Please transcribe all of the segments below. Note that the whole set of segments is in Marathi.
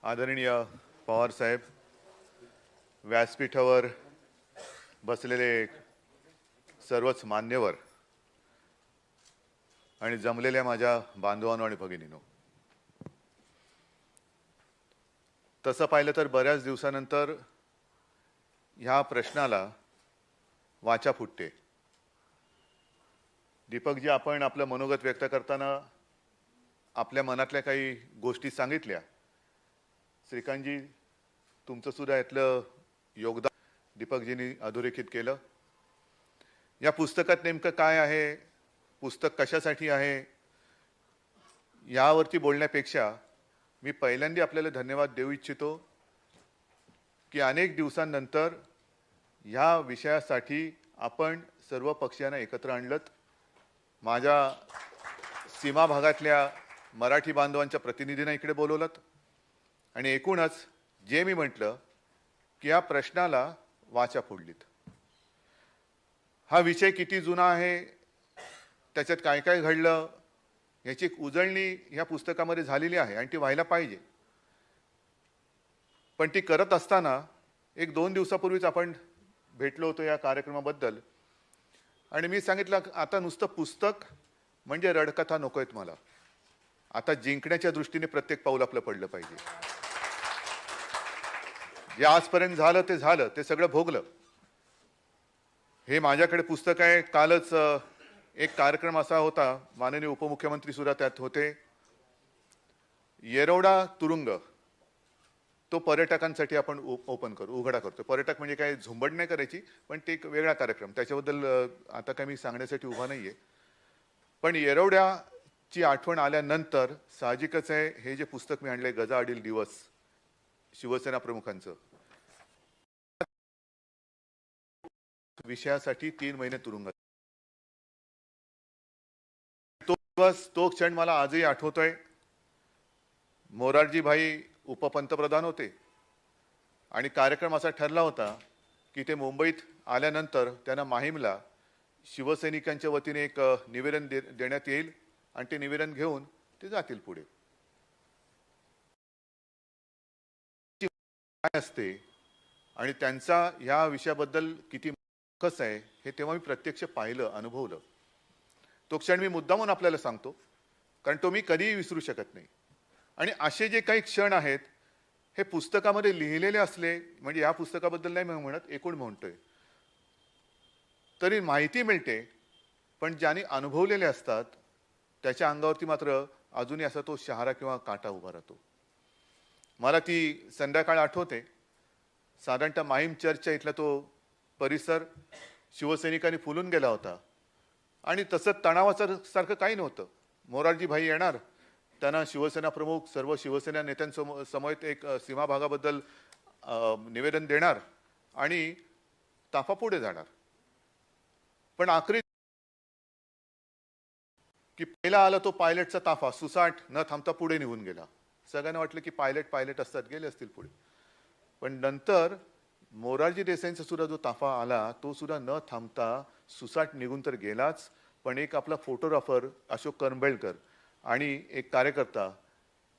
आदरणीय पवार साहेब, व्यासपीठावर बसलेले सर्वच मान्यवर आणि जमलेल्या माझ्या बांधवांनो आणि भगिनींनो, तसं पाहिलं तर बऱ्याच दिवसानंतर ह्या प्रश्नाला वाचा फुटते. दीपकजी, आपण आपलं मनोगत व्यक्त करताना आपल्या मनातल्या काही गोष्टी सांगितल्या. श्रीकांतजी, तुमचं सुद्धा यातलं योगदान दीपकजींनी अधोरेखित केलं. या पुस्तकात नेमकं काय आहे, पुस्तक कशासाठी आहे, यावरती बोलण्यापेक्षा मी पहिल्यांदा आपल्याला धन्यवाद देऊ इच्छितो की अनेक दिवसांनंतर ह्या विषयासाठी आपण सर्व पक्षीयांना एकत्र आणलत. माझ्या सीमा भागातल्या मराठी बांधवांच्या प्रतिनिधींना इकडे बोलवलत आणि एकूणच जे मी म्हटलं की या प्रश्नाला वाचा फोडलीत. हा विषय किती जुना आहे, त्याच्यात काय काय घडलं, याची एक उजळणी या पुस्तकामध्ये झालेली आहे आणि ती व्हायला पाहिजे. पण ती करत असताना एक 2 दिवसापूर्वीच आपण भेटलो होतो या कार्यक्रमाबद्दल आणि मी सांगितलं आता नुसतं पुस्तक म्हणजे रडकथा नकोयत मला. आता जिंकण्याच्या दृष्टीने प्रत्येक पाऊल आपलं पडलं पाहिजे. जे आजपर्यंत झालं ते झालं, ते सगळं भोगलं. हे माझ्याकडे पुस्तक आहे. कालच एक कार्यक्रम असा होता, माननीय उपमुख्यमंत्री सुद्धा त्यात होते. येरवडा तुरुंग तो पर्यटकांसाठी आपण ओपन करू, उघडा करतो. पर्यटक म्हणजे काय झुंबड नाही करायची, पण ते एक वेगळा कार्यक्रम, त्याच्याबद्दल आता काय मी सांगण्यासाठी उभा नाहीये. पण येरवड्याची आठवण आल्यानंतर साहजिकच आहे हे जे पुस्तक मी आणलंय, गजाआडील दिवस शिवसेना प्रमुखांचं, विषयासाठी 3 महिने तुरुंगात. तो दिवस, तो क्षण मला आजही आठवतोय. मोरारजी भाई उपपंतप्रधान होते आणि कार्यक्रम असा ठरला होता की ते मुंबईत आल्यानंतर त्यांना माहीमला शिवसैनिकांच्या वतीने एक निवेदन देण्यात येईल आणि ते निवेदन घेऊन ते जातील पुढे. काय असते आणि त्यांचा या विषयाबद्दल किती कसं आहे हे तेव्हा मी प्रत्यक्ष पाहिलं, अनुभवलं. तो क्षण मी मुद्दामून आपल्याला सांगतो कारण तो मी कधीही विसरू शकत नाही. आणि असे जे काही क्षण आहेत हे पुस्तकामध्ये लिहिलेले असले, म्हणजे या पुस्तकाबद्दल नाही म्हणत, एकूण म्हणतोय, तरी माहिती मिळते. पण ज्यांनी अनुभवलेले असतात त्याच्या अंगावरती मात्र अजूनही असा तो शहारा किंवा काटा उभा राहतो. मला ती संध्याकाळ आठवते. साधारणतः माहीम चर्चच्या इथला तो परिसर शिवसैनिकांनी फुलून गेला होता आणि तसं तणावाचं सारखं काही नव्हतं. मोरारजी भाई येणार, त्यांना शिवसेना प्रमुख सर्व शिवसेना नेत्यांसमोर एक सीमा भागाबद्दल निवेदन देणार आणि ताफा पुढे जाणार. पण आखरी की पहिला आला तो पायलटचा ताफा, सुसाट न थांबता पुढे निघून गेला. सगळ्यांना वाटलं की पायलट असतात, गेले असतील पुढे. पण नंतर मोरारजी देसाईंचा सुद्धा जो ताफा आला तो सुद्धा न थांबता सुसाट निघून तर गेलाच, पण एक आपला फोटोग्राफर अशोक करंबेळकर आणि एक कार्यकर्ता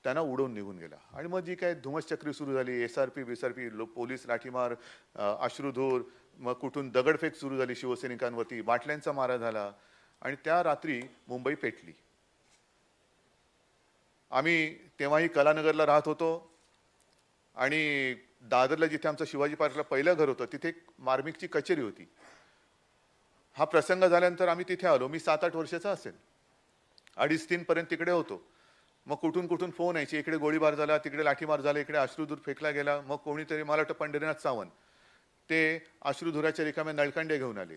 त्यांना उडवून निघून गेला. आणि मग जी काय धुमसचक्री सुरू झाली, SRP पोलीस लाठीमार, अश्रुधूर, मग कुठून दगडफेक सुरू झाली शिवसैनिकांवरती, बाटल्यांचा मारा झाला आणि त्या रात्री मुंबई पेटली. आम्ही तेव्हाही कलानगरला राहत होतो आणि दादरला जिथे आमचं शिवाजी पार्कला पहिलं घर होतं तिथे एक मार्मिकची कचेरी होती. हा प्रसंग झाल्यानंतर आम्ही तिथे आलो. मी 7-8 वर्षाचा असेल, 2:30-3 पर्यंत तिकडे होतो. मग कुठून कुठून फोन यायचे, इकडे गोळीबार झाला, तिकडे लाठीमार झाला, इकडे अश्रुधूर फेकला गेला. मग कोणीतरी, मला वाटतं पंढरीनाथ सावंत, ते अश्रुधुराच्या रिकाम्या नळकांड्या घेऊन आले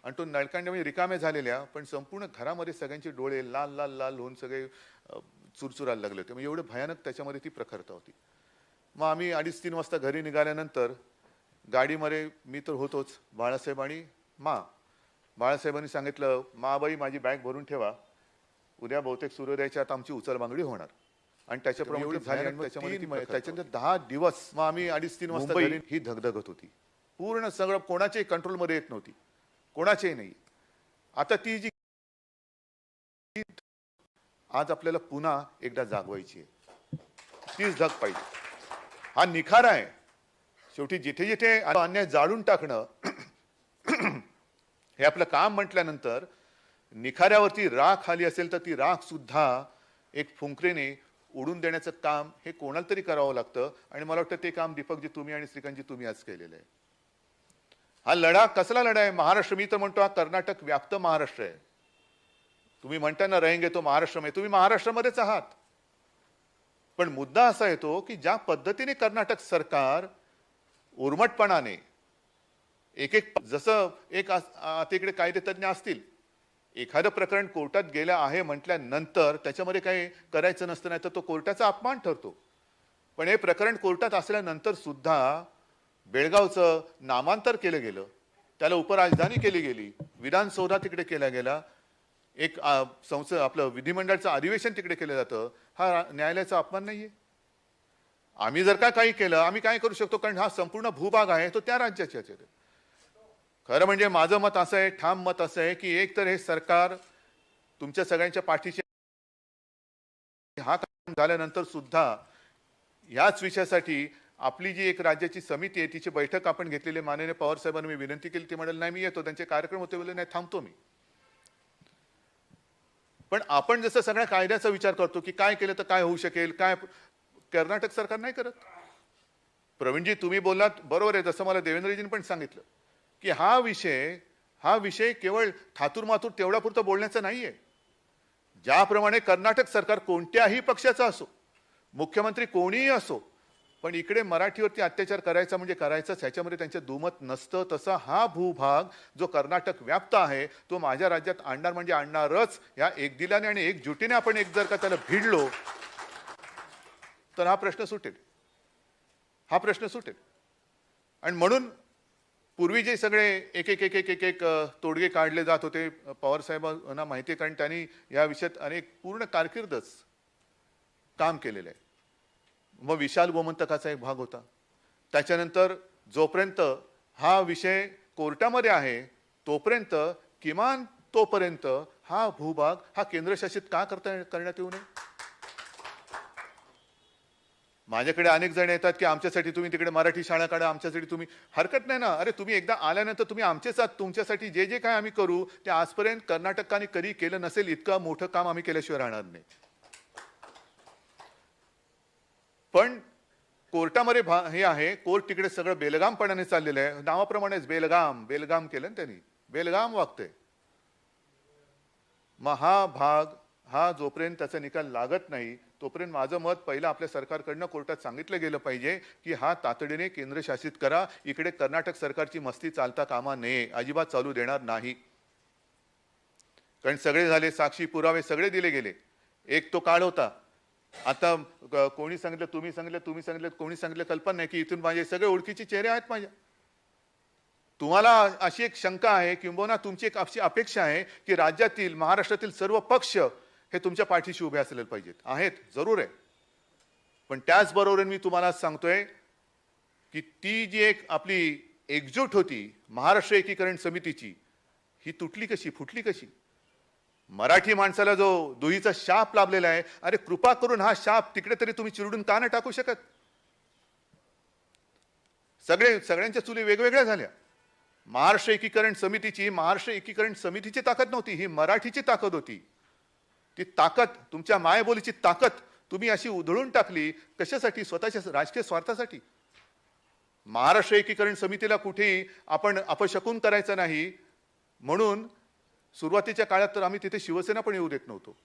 आणि तो नळकांड्या म्हणजे रिकाम्या झालेल्या, पण संपूर्ण घरामध्ये सगळ्यांचे डोळे लाल लाल लाल होऊन सगळे चुरचुरायला लागले होते. म्हणजे एवढं भयानक त्याच्यामध्ये ती प्रखरता होती. मग आम्ही 2:30-3 वाजता घरी निघाल्यानंतर गाडीमध्ये मी तर होतोच, बाळासाहेब आणि बाळासाहेबांनी सांगितलं, माबाई माझी बॅग भरून ठेवा, उद्या बहुतेक सूर्योदयाच्या आत आमची उचलबांगडी होणार. आणि त्याच्याप्रमाणे त्याच्यानंतर 10 दिवस मग आम्ही 2:30-3 वाजता घरी. ही धगधगत होती पूर्ण, सगळं कोणाच्याही कंट्रोलमध्ये येत नव्हती, कोणाचेही नाही. आता ती जी आज आपल्याला पुन्हा एकदा जागवायची आहे, तीच धग पाहिजे. हा निखारा आहे. शेवटी जिथे जिथे अन्याय जाळून टाकणं हे आपलं काम म्हटल्यानंतर निखाऱ्यावरती राख आली असेल तर ती राख सुद्धा एक फुंकरीने उडून देण्याचं काम हे कोणाला तरी करावं लागतं. आणि मला वाटतं ते काम दीपकजी तुम्ही आणि श्रीकांतजी तुम्ही आज केलेलं आहे. हा लढा कसला लढा आहे? महाराष्ट्र, मी तर म्हणतो हा कर्नाटक व्याप्त महाराष्ट्र आहे. तुम्ही म्हणता ना रहेंगे तो महाराष्ट्र में, तुम्ही महाराष्ट्रामध्येच आहात. पण मुद्दा असा येतो की ज्या पद्धतीने कर्नाटक सरकार उर्मटपणाने एक एक जसं एक आता इकडे कायदेतज्ञ असतील, एखादं प्रकरण कोर्टात गेलं आहे म्हटल्यानंतर त्याच्यामध्ये काही करायचं नसतं, नाही तर तो कोर्टाचा अपमान ठरतो. पण हे प्रकरण कोर्टात असल्यानंतर सुद्धा बेळगावचं नामांतर केलं गेलं, त्याला उपराजधानी केली गेली, विधानसौधा तिकडे केला गेला, एक संसद आपलं विधिमंडळाचं अधिवेशन तिकडे केलं जातं. हा न्यायालयाचा अपमान नाहीये? आम्ही जर का काही केलं, आम्ही काय करू शकतो? कारण हा संपूर्ण भूभाग आहे तो त्या राज्याचा आहे. खरं म्हणजे माझं मत असं आहे, ठाम मत असं आहे की एक तर हे सरकार तुमच्या सगळ्यांच्या पाठीचे, हा काम झाल्यानंतर सुद्धा याच विषयासाठी आपली जी एक राज्याची समिती आहे तिची बैठक आपण घेतलेली, माननीय पवार साहेबांनी मी विनंती केली, ते म्हणाले नाही मी येतो, त्यांचे कार्यक्रम होते बोलले नाही थांबतो मी. पण आपण जसं सगळ्या कायद्याचा विचार करतो की काय केलं तर काय होऊ शकेल, काय कर्नाटक सरकार नाही करत. प्रवीणजी तुम्ही बोललात बरोबर आहे, जसं मला देवेंद्रजींनी पण सांगितलं की हा विषय केवळ थातूरमातूर तेवढ्यापुरतं बोलण्याचं नाहीये. ज्याप्रमाणे कर्नाटक सरकार कोणत्याही पक्षाचा असो, मुख्यमंत्री कोणीही असो, पण इकडे मराठीवरती अत्याचार करायचा म्हणजे करायचाच, ह्याच्यामध्ये त्यांचं दुमत नसतं. तसा हा भूभाग जो कर्नाटक व्याप्त आहे तो माझ्या राज्यात आणणार म्हणजे आणणारच. या एकदिलाने आणि एकजुटीने आपण एक जर का त्याला भिडलो तर हा प्रश्न सुटेल. आणि म्हणून पूर्वी जे सगळे एक एक एक एक एक एक तोडगे काढले जात होते, पवार साहेबांना माहिती आहे, कारण त्यांनी या विषयात अनेक पूर्ण कारकीर्दच काम केलेलं आहे. मग विशाल गोमंतकाचा एक भाग होता. त्याच्यानंतर जोपर्यंत हा विषय कोर्टामध्ये आहे तोपर्यंत, किमान तोपर्यंत हा भूभाग हा केंद्रशासित का करण्यात येऊ नये? माझ्याकडे अनेक जण येतात की आमच्यासाठी तुम्ही तिकडे मराठी शाळा काढा, आमच्यासाठी तुम्ही, हरकत नाही ना. अरे तुम्ही एकदा आल्यानंतर तुम्ही आमचेच आहात, तुमच्यासाठी जे जे काय आम्ही करू ते आजपर्यंत कर्नाटकाने कधी केलं नसेल इतकं मोठं काम आम्ही केल्याशिवाय राहणार नाही. पण कोर्टामध्ये हे आहे, कोर्ट तिकडे सगळं बेलगामपणाने चाललेलं आहे. नावाप्रमाणेच बेलगाम केलं ना त्यांनी, बेलगाम वागतंय. मग हा भाग हा जोपर्यंत त्याचा निकाल लागत नाही तोपर्यंत माझं मत पहिलं आपल्या सरकारकडनं कोर्टात सांगितलं गेलं पाहिजे की हा तातडीने केंद्रशासित करा. इकडे कर्नाटक सरकारची मस्ती चालता कामा नये, अजिबात चालू देणार नाही. कारण सगळे झाले, साक्षी पुरावे सगळे दिले गेले. एक तो काळ होता, आता कोणी सांगितलं, तुम्ही सांगितलं, कोणी सांगितलं कल्पना नाही की इथून माझे सगळे ओळखीचे चेहरे आहेत माझ्या. तुम्हाला अशी एक शंका आहे किंबहुना तुमची एक अशी अपेक्षा आहे की राज्यातील, महाराष्ट्रातील सर्व पक्ष हे तुमच्या पाठीशी उभे असले पाहिजेत. आहेत, जरूर आहे. पण त्याचबरोबर मी तुम्हाला सांगतोय की ती जी एक आपली एकजूट होती महाराष्ट्र एकीकरण समितीची, ही तुटली कशी, फुटली कशी? मराठी माणसाला जो दुहीचा शाप लाभलेला आहे, अरे कृपा करून हा शाप तिकडे तरी तुम्ही चिरडून का नाही टाकू शकत? सगळ्यांच्या चुली वेगवेगळ्या झाल्या. महाराष्ट्र एकीकरण समितीची ताकद नव्हती, ही मराठीची ताकद होती. ती ताकद, तुमच्या मायबोलीची ताकद तुम्ही अशी उधळून टाकली. कशासाठी? स्वतःच्या राजकीय स्वार्थासाठी. महाराष्ट्र एकीकरण समितीला कुठेही आपण अपशकून करायचं नाही म्हणून सुरुवातीच्या काळात तर आम्ही तिथे शिवसेना पण येऊ देत नव्हतो,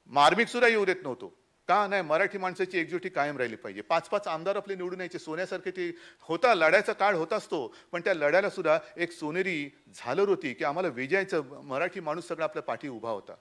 मार्मिक सुद्धा येऊ देत नव्हतो. का नाही? मराठी माणसाची एकजुटी कायम राहिली पाहिजे. 5-5 आमदार आपले निवडून यायचे, सोन्यासारखे ते होता. लढायचा काळ होताच तो, पण त्या लढ्याला सुद्धा एक सोनेरी झालर होती की आम्हाला विजयाचं, मराठी माणूस सगळा आपल्या पाठी उभा होता.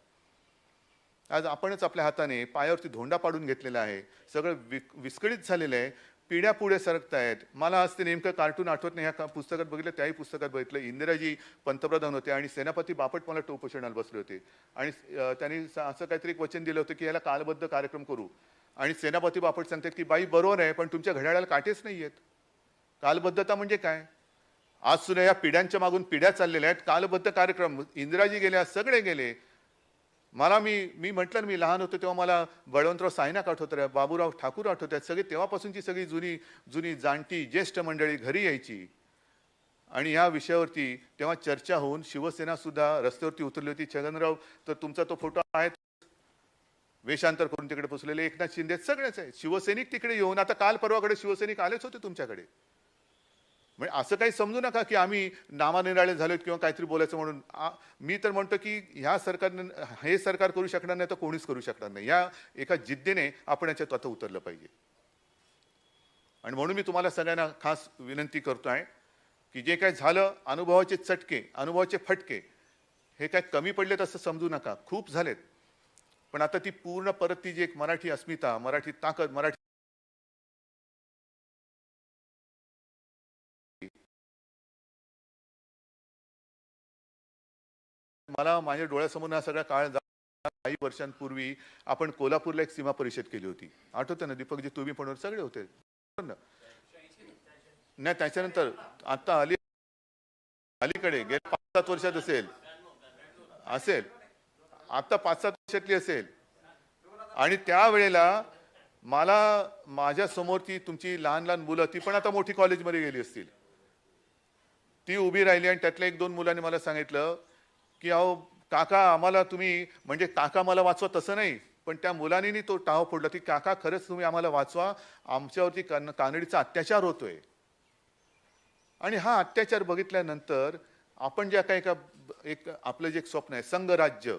आज आपणच आपल्या हाताने पायावरती धोंडा पाडून घेतलेला आहे. सगळं विस्कळीत झालेलं आहे. पिढ्या पुढे सरकतायत. मला आज ते नेमकं कार्टून आठवत नाही, ह्या पुस्तकात बघितलं, त्याही पुस्तकात बघितलं. इंदिराजी पंतप्रधान होते आणि सेनापती बापट मला टोपोषणाला बसले होते आणि त्यांनी असं काहीतरी एक वचन दिलं होतं की याला कालबद्ध कार्यक्रम करू. आणि सेनापती बापट सांगतात की बाई बरोबर आहे, पण तुमच्या घड्याळाला काटेच नाही आहेत. कालबद्धता म्हणजे काय? आज सुद्धा या पिढ्यांच्या मागून पिढ्या चाललेल्या आहेत. कालबद्ध कार्यक्रम, इंदिराजी गेल्या, सगळे गेले. मला मी म्हटलं ना, मी लहान होतो तेव्हा मला बळवंतराव सायनाक आठवतात, बाबूराव ठाकूर आठवतात. सगळे तेव्हापासूनची सगळी जुनी जुनी जाणती ज्येष्ठ मंडळी घरी यायची आणि या विषयावरती तेव्हा चर्चा होऊन शिवसेना सुद्धा रस्त्यावरती उतरली होती. छगनराव, तर तुमचा तो फोटो आहे वेषांतर करून तिकडे पोचलेले, एकनाथ शिंदे सगळेच आहे शिवसैनिक तिकडे येऊन. आता काल परवाकडे शिवसैनिक आलेच होते तुमच्याकडे. म्हणजे असं काही समजू नका की आम्ही नामानिराळे झालोत किंवा काहीतरी बोलायचं म्हणून. मी तर म्हणतो की ह्या सरकारने हे सरकार करू शकणार नाही तर कोणीच करू शकणार नाही. या एका जिद्दीने आपण याच्यात आता उतरलं पाहिजे. आणि म्हणून मी तुम्हाला सगळ्यांना खास विनंती करतोय की जे काय झालं, अनुभवाचे चटके, अनुभवाचे फटके हे काय कमी पडलेत असं समजू नका, खूप झालेत. पण आता ती पूर्ण परत ती जी एक मराठी अस्मिता, मराठी ताकद, मराठी मला माझ्या डोळ्यासमोर हा सगळा काळ काही वर्षांपूर्वी आपण कोल्हापूरला एक सीमा परिषद केली होती. आठवतं ना दीपकजी, तुम्ही पण सगळे होते ना? नाही, त्याच्यानंतर आता अलीकडे गेल्या 5-7 वर्षात असेल असेल आता 5-7 वर्षातली असेल. आणि त्यावेळेला मला माझ्या समोर ती तुमची लहान लहान मुलं, ती पण आता मोठी कॉलेजमध्ये गेली असतील, ती उभी राहिली आणि त्यातल्या 1-2 मुलांनी मला सांगितलं की अहो काका, आम्हाला तुम्ही, म्हणजे काका मला वाचवा तसं नाही, पण त्या मुलांनी तो टाव फोडला की काका खरंच तुम्ही आम्हाला वाचवा, आमच्यावरती कानडीचा अत्याचार होतोय. आणि हा अत्याचार बघितल्यानंतर आपण ज्या काही एक आपलं जे एक स्वप्न आहे संघराज्य,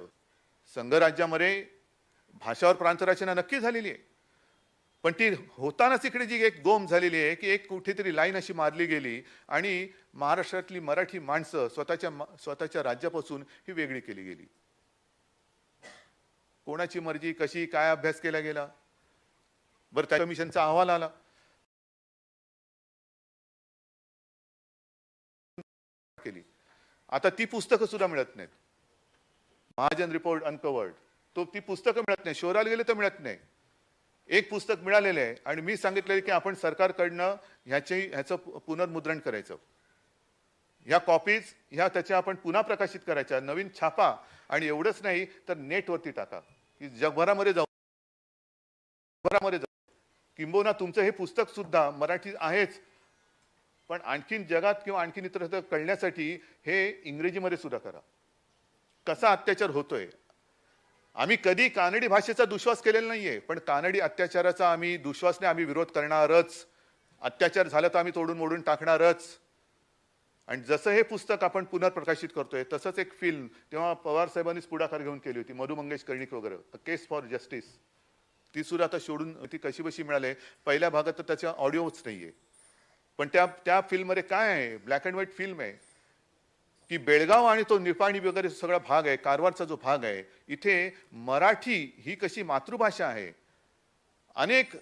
संघराज्यामध्ये भाषावर प्रांतरचना नक्की झालेली आहे, पण ती होतानाच इकडे जी एक गोम झालेली आहे की एक कुठेतरी लाईन अशी मारली गेली आणि महाराष्ट्रातली मराठी माणसं स्वतःच्या राज्यापासून ही वेगळी केली गेली. कोणाची मर्जी, कशी काय अभ्यास केला गेला, बरं त्या कमिशनचा अहवाल आला, केली. आता ती पुस्तकं सुद्धा मिळत नाहीत. महाजन रिपोर्ट अनकवर्ड, ती पुस्तकं मिळत नाही, शोधायला गेले तर मिळत नाही. एक पुस्तक मिळालेलं आहे आणि मी सांगितलेलं की आपण सरकारकडनं ह्याचं पुनर्मुद्रण करायचं. ह्या कॉपीज त्याच्या आपण पुन्हा प्रकाशित करायच्या, नवीन छापा, आणि एवढंच नाही तर नेटवरती टाका की जगभरामध्ये जाऊ, किंबहुना तुमचं हे पुस्तक सुद्धा मराठी आहेच, पण आणखीन जगात किंवा आणखीन इतर कळण्यासाठी हे इंग्रजीमध्ये सुद्धा करा. कसा अत्याचार होतोय. आम्ही कधी कानडी भाषेचा दुश्वास केलेला नाहीये, पण कानडी अत्याचाराचा आम्ही दुश्वासने आम्ही विरोध करणारच. अत्याचार झाला तर आम्ही तोडून मोडून टाकणारच. आणि जसं हे पुस्तक आपण पुनर्प्रकाशित करतोय तसंच एक फिल्म तेव्हा पवार साहेबांनीच पुढाकार घेऊन केली होती, मधु मंगेश कर्णिक वगैरे, अ केस फॉर जस्टिस, ती सुद्धा आता शोधून ती कशी बशी मिळाली. पहिल्या भागात तर त्याच्या ऑडिओच नाहीये, पण त्या फिल्ममध्ये काय आहे, ब्लॅक अँड व्हाईट फिल्म आहे की बेळगाव आणि तो निपाणी वगैरे सगळा भाग आहे, कारवारचा जो भाग आहे, इथे मराठी ही कशी मातृभाषा आहे. अनेक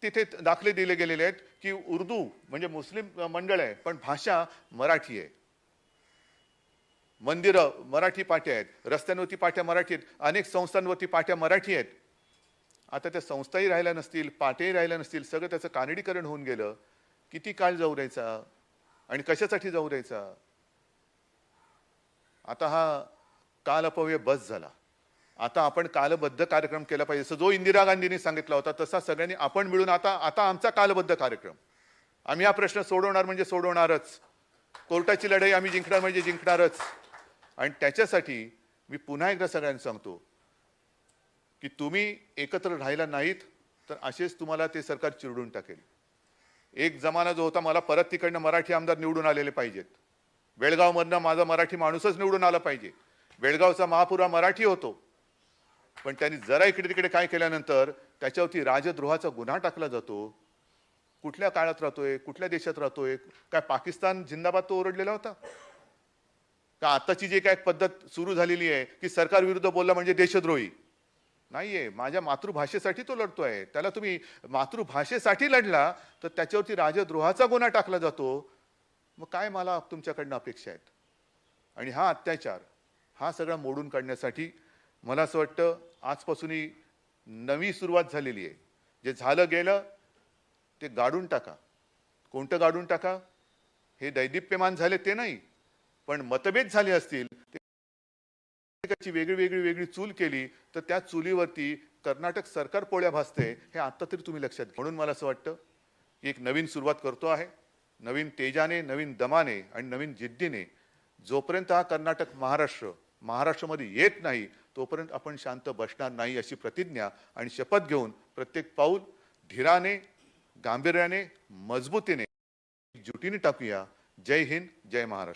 तिथे दाखले दिले गेलेले आहेत की उर्दू म्हणजे मुस्लिम मंडळ आहे पण भाषा मराठी आहे. मंदिरं मराठी पाट्या आहेत, रस्त्यांवरती पाट्या मराठी आहेत, अनेक संस्थांवरती पाट्या मराठी आहेत. आता त्या संस्थाही राहिल्या नसतील, पाट्याही राहिल्या नसतील, सगळं त्याचं कानडीकरण होऊन गेलं. किती काळ जाऊ द्यायचा आणि कशासाठी जाऊ द्यायचा. आता हा काल अपव्यय बस झाला. आता आपण कालबद्ध कार्यक्रम केला पाहिजे. जो इंदिरा गांधींनी सांगितला होता तसा सगळ्यांनी आपण मिळून आता आमचा कालबद्ध कार्यक्रम, आम्ही हा प्रश्न सोडवणार म्हणजे सोडवणारच. कोर्टाची लढाई आम्ही जिंकणार म्हणजे जिंकणारच. आणि त्याच्यासाठी मी पुन्हा एकदा सगळ्यांना सांगतो की तुम्ही एकत्र राहिला नाहीत तर असेच तुम्हाला ते सरकार चिरडून टाकेल. एक जमाना जो होता, मला परत तिकडनं मराठी आमदार निवडून आलेले पाहिजेत, बेळगावमधनं माझा मराठी माणूसच निवडून आला पाहिजे. बेळगावचा महापुरा मराठी होतो, पण त्यांनी जरा इकडे तिकडे काय केल्यानंतर त्याच्यावरती राजद्रोहाचा गुन्हा टाकला जातो. कुठल्या काळात राहतोय, कुठल्या देशात राहतोय, काय पाकिस्तान जिंदाबाद तो ओरडलेला होता का? आताची जी काय पद्धत सुरू झालेली आहे की सरकार विरुद्ध बोलला म्हणजे देशद्रोही नाहीये. माझ्या मातृभाषेसाठी तो लढतोय. त्याला तुम्ही मातृभाषेसाठी लढला तर त्याच्यावरती राजद्रोहाचा गुन्हा टाकला जातो. मग काय मला तुमच्याकडनं अपेक्षा आहेत. आणि हा अत्याचार हा सगळा मोडून काढण्यासाठी मला असं वाटतं आजपासून ही नवी सुरुवात झालेली आहे. जे झालं गेलं ते गाडून टाका. कोणतं गाडून टाका? हे दैदिप्यमान झाले ते नाही, पण मतभेद झाले असतील प्रत्येकाची वेगळी चूल केली तर त्या चुलीवरती कर्नाटक सरकार पोळ्या भासते हे आता तरी तुम्ही लक्षात घ्या. म्हणून मला असं वाटतं की एक नवीन सुरुवात करतो आहे, नवीन तेजाने, नवीन दमाने आणि नवीन जिद्दीने. जोपर्यंत हा कर्नाटक महाराष्ट्रामध्ये येत नाही तोपर्यंत आपण शांत बसणार नाही अशी प्रतिज्ञा आणि शपथ घेऊन प्रत्येक पाऊल धीराने, गांभीर्याने, मजबूतीने, जुटीने टाकूया. जय हिंद, जय महाराष्ट्र.